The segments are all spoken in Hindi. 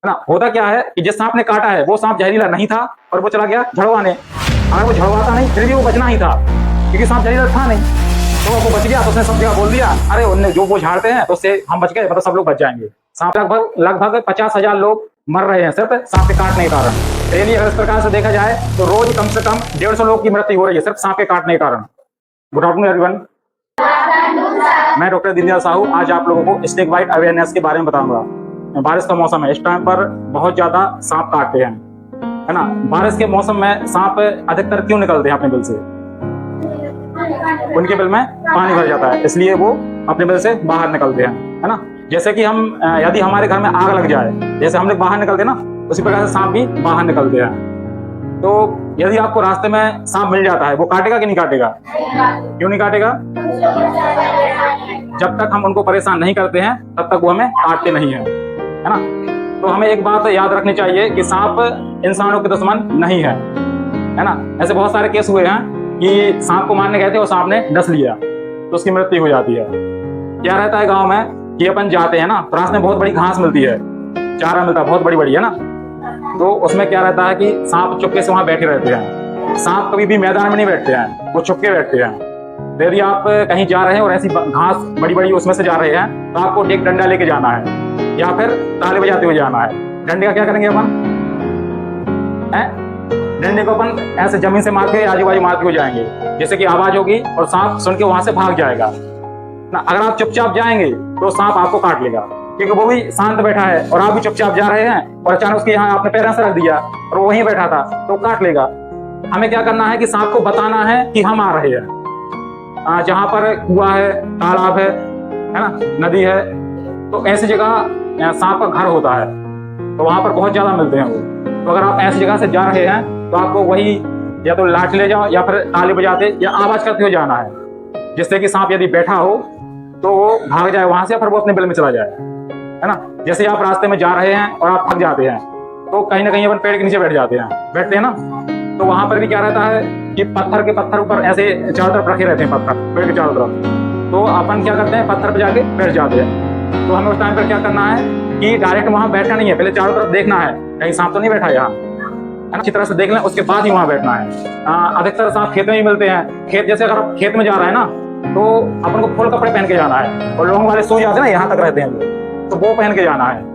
है ना। होता क्या है कि जिस सांप ने काटा है वो सांप जहरीला नहीं था और वो चला गया झड़वाने। अगर वो झड़वाता नहीं फिर भी वो बचना ही था, क्योंकि सांप जहरीला था नहीं। तो वो बच गया, तो उसने सब जगह बोल दिया अरे उनने जो वो झाड़ते हैं तो उससे हम बच गए, मतलब सब लोग बच जाएंगे। सांप लगभग 50,000 लोग मर रहे हैं सिर्फ सांप के काटने के कारण। डेली अगर इस प्रकार से देखा जाए तो रोज कम से कम 150 लोग की मृत्यु हो रही है सिर्फ सांप के काटने के कारण। गुड आफ्टरनून एवरीवन, मैं डॉक्टर दीनदयाल साहू आज आप लोगों को स्नेक बाइट अवेयरनेस के बारे में बताऊंगा। बारिश का मौसम है, इस टाइम पर बहुत ज्यादा सांप काटते हैं, है ना। बारिश के मौसम में सांप अधिकतर क्यों निकलते हैं अपने बिल से? उनके बिल में पानी भर जाता है, इसलिए वो अपने बिल से बाहर निकलते हैं, है ना। जैसे कि हम यदि हमारे घर में आग लग जाए, जैसे हम लोग बाहर निकलते हैं ना, उसी प्रकार से सांप भी बाहर निकलते हैं। तो यदि आपको रास्ते में सांप मिल जाता है, वो काटेगा कि नहीं काटेगा? क्यों नहीं काटेगा? जब तक हम उनको परेशान नहीं करते हैं तब तक वो हमें काटते नहीं है ना। तो हमें एक बात याद रखनी चाहिए कि सांप इंसानों के दुश्मन नहीं है ना। ऐसे बहुत सारे केस हुए हैं कि सांप को मारने गए थे और सांप ने डस लिया तो उसकी मृत्यु हो जाती है। क्या रहता है गांव में कि अपन जाते हैं ना, तो रास्ते में बहुत बड़ी घास मिलती है, चारा मिलता है बहुत बड़ी बड़ी, है ना। तो उसमें क्या रहता है कि सांप चुपके से वहां बैठे रहते हैं। सांप कभी भी मैदान में नहीं बैठते हैं, वो चुपके बैठते हैं। यदि आप कहीं जा रहे हैं और ऐसी घास बड़ी बड़ी उसमें से जा रहे हैं तो आपको एक डंडा लेके जाना है या फिर ताले बजाते हुए जाना है। डंडे का क्या करेंगे अपन? डंडे को अपन ऐसे जमीन से मार के आजू बाजू मारते हुए जाएंगे, जैसे कि आवाज होगी और सांप सुन के वहां से भाग जाएगा ना। अगर आप चुपचाप जाएंगे तो सांप आपको काट लेगा, क्योंकि वो भी शांत बैठा है और आप भी चुपचाप जा रहे हैं और अचानक उसके यहाँ आपने पैर से रख दिया और वो वहीं बैठा था तो काट लेगा। हमें क्या करना है कि सांप को बताना है कि हम आ रहे हैं। जहां पर कुआं है, तालाब है ना, नदी है, तो ऐसी जगह सांप का घर होता है, तो वहां पर बहुत ज्यादा मिलते हैं वो। तो अगर आप ऐसी जगह से जा रहे हैं तो आपको वही या तो लाठी ले जाओ या फिर ताली बजाते या आवाज करते हुए जाना है, जिससे कि सांप यदि बैठा हो तो वो भाग जाए वहां से, फिर वो अपने बिल में चला जाए, है ना। जैसे आप रास्ते में जा रहे हैं और आप थक जाते हैं तो कहीं ना कहीं अपन पेड़ के नीचे बैठते हैं ना, तो वहां पर भी क्या रहता है कि पत्थर ऊपर ऐसे चारों तरफ रखे रहते हैं, पत्थर पेड़ के चारों तरफ। तो अपन क्या करते हैं, पत्थर पे जाके बैठ जाते हैं। तो हमें उस टाइम पर क्या करना है कि डायरेक्ट वहां बैठना नहीं है, पहले चारों तरफ देखना है कहीं सांप तो नहीं बैठा यहाँ, है ना। अच्छी तरह से देख लें, उसके बाद ही वहां बैठना है। अधिकतर सांप खेत में ही मिलते हैं। खेत जैसे अगर आप खेत में जा रहे हैं ना तो अपन को फुल कपड़े पहन के जाना है, और लोगों वाले सूज आते हैं ना यहाँ तक रहते हैं तो वो पहन के जाना है।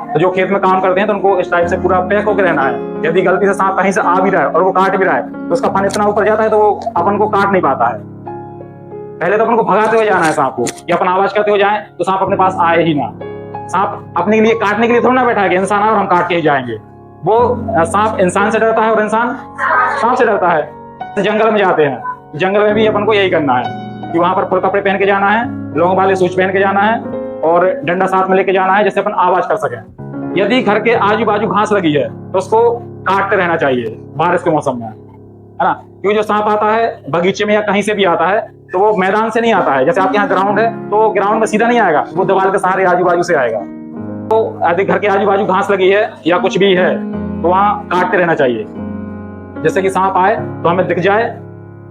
तो जो खेत में काम करते हैं तो उनको इस टाइप से पूरा पैक होकर रहना है। यदि गलती से सांप कहीं से आ भी रहा है और वो काट भी रहा है तो उसका फन इतना ऊपर जाता है तो वो अपन को काट नहीं पाता है। पहले तो अपन को भगाते हुए जाना है सांप को, या अपन आवाज करते हुए जाए तो सांप अपने पास आए ही ना। सांप अपने लिए काटने के लिए थोड़ा ना बैठा है कि इंसान और हम काट के ही जाएंगे। वो सांप इंसान से डरता है और इंसान सांप से डरता है। जंगल में जाते हैं, जंगल में भी अपन को यही करना है कि वहां पर फुल कपड़े पहन के जाना है, लोगों वाले सूच पहन के जाना है और डंडा साथ में लेके जाना है, जिससे अपन आवाज कर सकें। यदि घर के आजू बाजू घास लगी है तो उसको काटते रहना चाहिए बारिश के मौसम में, है ना। क्योंकि जो सांप आता है बगीचे में या कहीं से भी आता है तो वो मैदान से नहीं आता है। जैसे आपके यहाँ ग्राउंड है तो ग्राउंड में सीधा नहीं आएगा, वो दीवार के सहारे आजू बाजू से आएगा। तो यदि घर के आजू बाजू घास लगी है या कुछ भी है तो वहां काटते रहना चाहिए, जिससे कि सांप आए तो हमें दिख जाए।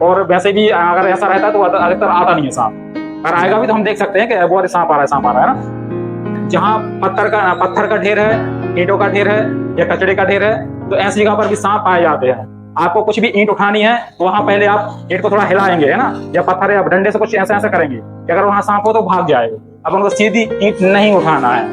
और वैसे भी अगर ऐसा रहता है तो अधिकतर आता नहीं है सांप, अगर आएगा भी तो हम देख सकते हैं कि वो सांप आ रहा है, सांप आ रहा है ना। जहाँ पत्थर का ढेर है, ईंटों का ढेर है या कचड़े का ढेर है, तो ऐसी जगह पर भी सांप पाए जाते हैं। आपको कुछ भी ईंट उठानी है तो वहां पहले आप ईंट को थोड़ा हिलाएंगे, है ना, या पत्थर या डंडे से कुछ ऐसा करेंगे कि अगर वहां सांप हो तो भाग जाएगा। अब उनको सीधी ईंट नहीं उठाना है,